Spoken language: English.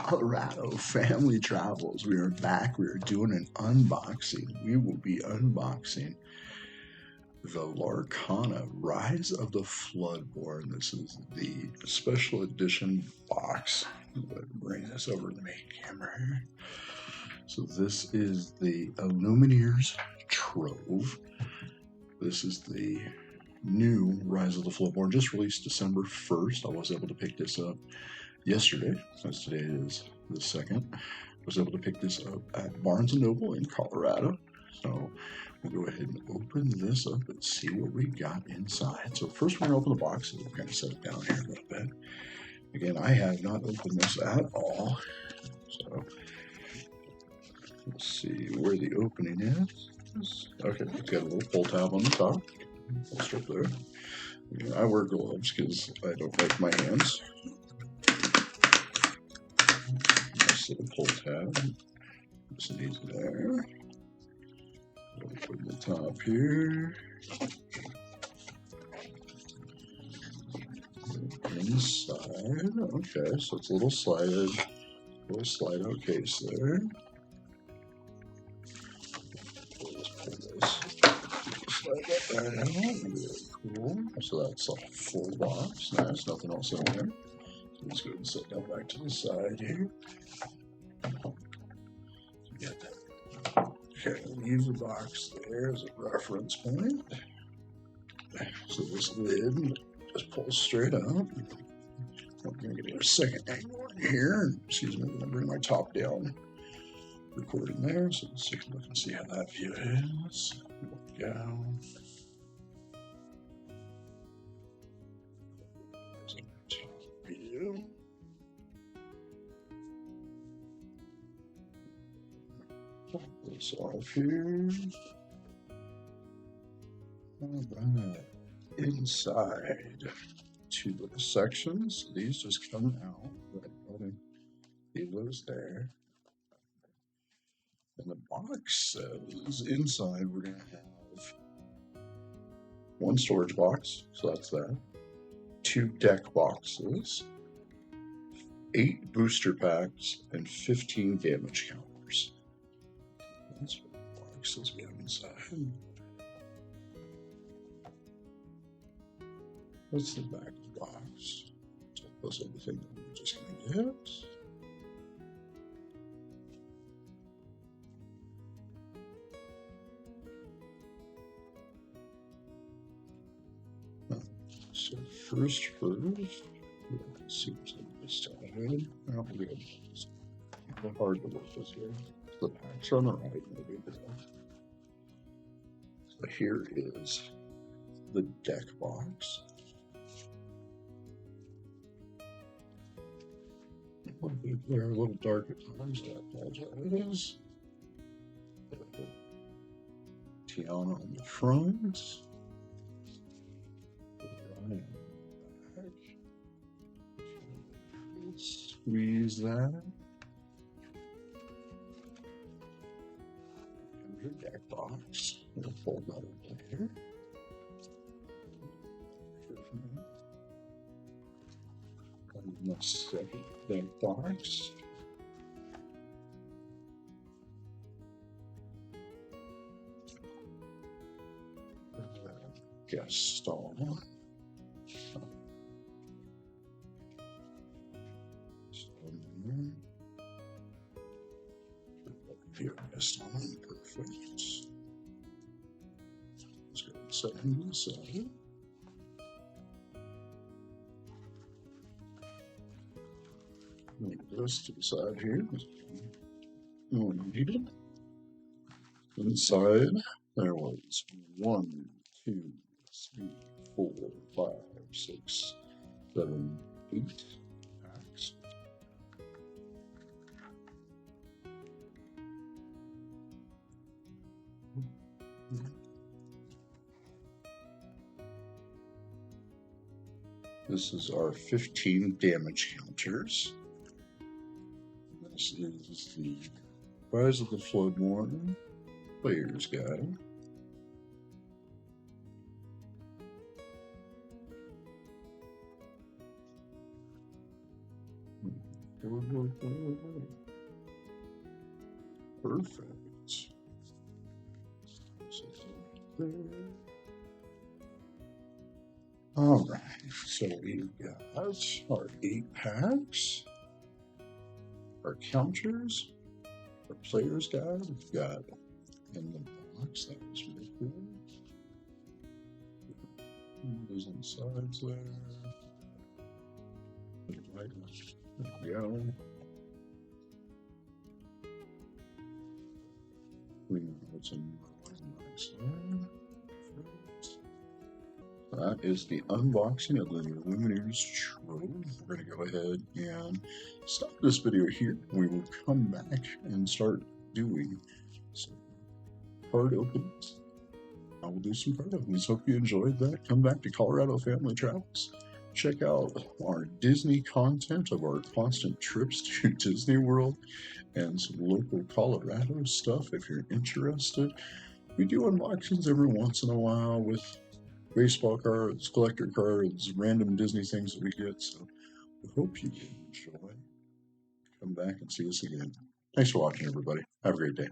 Colorado family travels. We are back. We are doing an unboxing. We will be unboxing the Lorcana Rise of the Floodborn. This is the special edition box. I'm going to bring this over to the main camera here. So this is the Illumineers Trove. This is the new Rise of the Floodborn, just released December 1st. I was able to pick this up yesterday, since today is the 2nd. I was able to pick this up at Barnes & Noble in Colorado. So we'll go ahead and open this up and see what we got inside. So first we're going to open the box, and we're going to set it down here a little bit. Again, I have not opened this at all. So let's see where the opening is. Okay, it's got a little pull tab on the top. Pull strip there. Again, I wear gloves because I don't like my hands. Nice little pull tab. Just these there. Put the top here. Inside. Okay, so it's a little slide out case there. Just pull this. Slide that right out. Really cool. So that's a full box. Nice. Nothing else in there. So let's go ahead and set that back to the side here. Get that. Okay, leave the box there as a reference point. So this lid just pulls straight up. I'm going to get a second angle in here. Excuse me, I'm going to bring my top down. Recording there, so let's take a look and see how that view is. Look down. There's a top view. Pull this off here. Alright, inside two little sections. These just come out. Leave those there. And the box says inside we're going to have one storage box, so that's that. 2 deck boxes, 8 booster packs, and 15 damage counters. That's what the box says we have inside. That's the back of the box. So that's everything that we're just going to get. So first, let's see what's on this side. Oh, we got it's hard to work with here. The packs on the right, maybe. So here is the deck box. They're a little dark at times, I apologize. Tiana on the front. Squeeze that. And your deck box. We'll fold that over there. And the second deck box. Gaston. Here, Gaston, perfect. Let's go and set him inside. Move this to the side here. No one needed. Inside, there was 1, 2, 3, 4, 5, 6, 7, 8 packs. This is our 15 damage counters. This is the Rise of the Floodborn Player's Guide. Perfect. All right, so we've got our 8 packs, our counters, our player's guide. We've got in the box that was really cool. Those on the sides there. Right, there we go. We know what's in nice there. That is the unboxing of the Illumineers Trove. We're going to go ahead and stop this video here. We will come back and start doing some card openings. I will do some card openings. Hope you enjoyed that. Come back to Colorado Family Travels. Check out our Disney content of our constant trips to Disney World and some local Colorado stuff if you're interested. We do unboxings every once in a while with baseball cards, collector cards, random Disney things that we get. So I hope you enjoy. Come back and see us again. Thanks for watching, everybody. Have a great day.